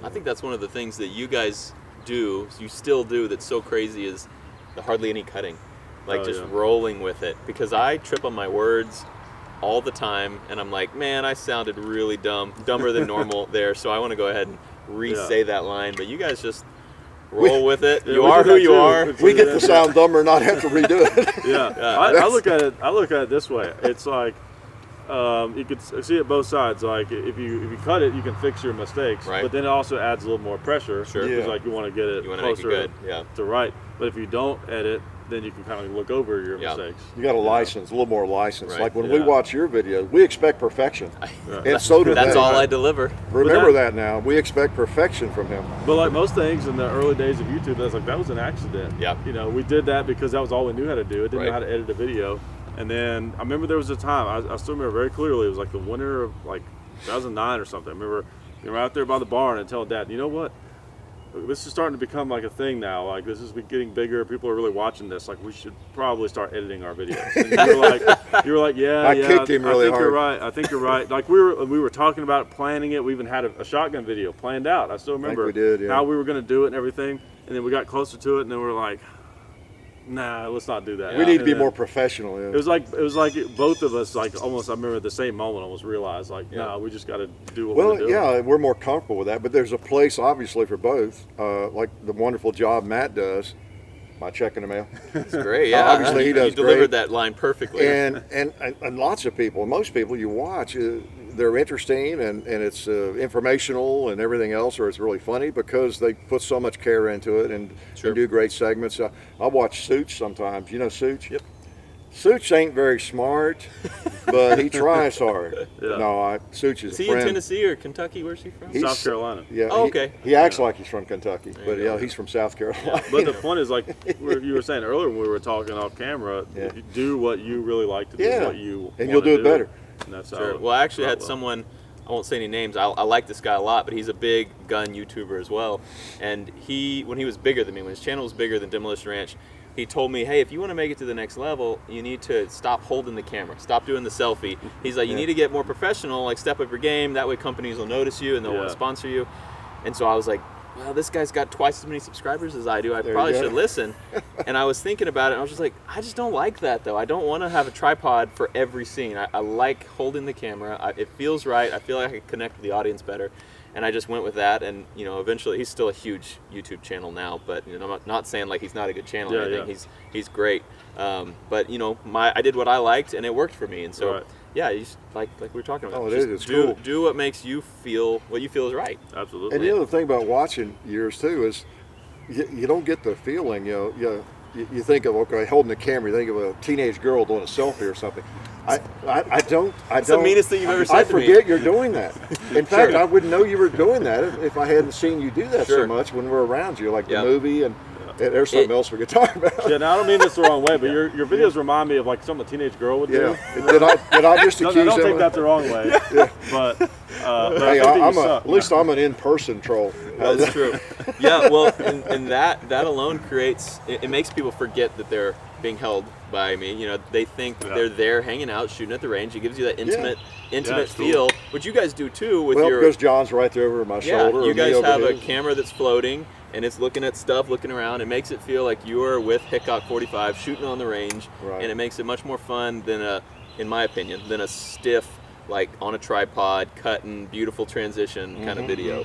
I think that's one of the things that you guys do, you still do, that's so crazy is the hardly any cutting. Like just rolling with it. Because I trip on my words all the time, and I'm like, man, I sounded really dumber than normal there, so I want to go ahead and re-say that line. But you guys just roll with it. You are who you are. We get to sound dumber and not have to redo it. I look at it this way. It's like you can see it both sides. Like if you cut it, you can fix your mistakes, but then it also adds a little more pressure. Because like you want to get it closer to right. But if you don't edit, then you can kind of look over your mistakes. You got a license, a little more license. Like when we watch your videos, we expect perfection, and so do That's all I deliver. Remember that now. We expect perfection from him. But like most things in the early days of YouTube, that was an accident. You know, we did that because that was all we knew how to do. It didn't know how to edit a video. And then I remember there was a time, I still remember very clearly, it was like the winter of like 2009 or something. I remember we were out there by the barn and telling Dad, you know what? This is starting to become like a thing now. Like this is getting bigger. People are really watching this. Like we should probably start editing our videos. And you were like, yeah, I kicked him really hard. You're right. I think you're right. Like we were talking about it, planning it. We even had a shotgun video planned out. I still remember we did, how we were going to do it and everything. And then we got closer to it, and then we were like, nah, let's not do that. We need to be more professional. It was like both of us, like almost. I remember at the same moment, almost realized, like, no, we just got to do what we're doing. Yeah, we're more comfortable with that. But there's a place, obviously, for both. Like the wonderful job Matt does. Am I checking the mail? It's great. Yeah, obviously he does. You delivered that line perfectly. And lots of people, most people you watch, they're interesting and it's informational and everything else, or it's really funny because they put so much care into it and do great segments. I watch Such sometimes. You know Such? Yep. Such ain't very smart, but he tries hard. No, Such is a friend. He in Tennessee or Kentucky? Where's he from? South Carolina. Yeah. Oh, okay. He acts like he's from Kentucky, but he's from South Carolina. But the point is, like you were saying earlier when we were talking off camera, you do what you really like to do, what you and you'll do it better. And that's well, I actually had someone, I won't say any names, I like this guy a lot, but he's a big gun YouTuber as well. And when he was bigger than me, when his channel was bigger than Demolition Ranch, he told me, hey, if you want to make it to the next level, you need to stop holding the camera, stop doing the selfie. He's like, you need to get more professional, like step up your game, that way companies will notice you and they'll want to sponsor you. And so I was like, well, this guy's got twice as many subscribers as I do. I probably should listen. And I was thinking about it, and I was just like, I just don't like that, though. I don't want to have a tripod for every scene. I like holding the camera. It feels right. I feel like I can connect with the audience better. And I just went with that, and eventually he's still a huge YouTube channel now. But I'm not saying like he's not a good channel or anything. He's great. But I did what I liked, and it worked for me. And so you just, like we were talking about. It's cool. Do what makes you feel what you feel is right. Absolutely. And the other thing about watching yours too is you don't get the feeling. You think of holding the camera. You think of a teenage girl doing a selfie or something. I don't. It's the meanest thing you've ever said I to me. forget you're doing that. In fact, I wouldn't know you were doing that if I hadn't seen you do that so much when we're around you, like the movie and. There's something else we could talk about. Yeah, now I don't mean this the wrong way, but your videos remind me of like something a teenage girl would do. Did I just accuse I don't take that the wrong way. But hey, at least I'm an in-person troll. That's true. Yeah, well, and that alone creates, it makes people forget that they're being held by me. They think they're there hanging out, shooting at the range. It gives you that intimate feel, which you guys do too with your... because John's right there over my shoulder. You guys have a camera that's floating, and it's looking at stuff, looking around. It makes it feel like you're with Hickok45 shooting on the range, and it makes it much more fun than in my opinion, than a stiff, like on a tripod, cutting, beautiful transition kind of video.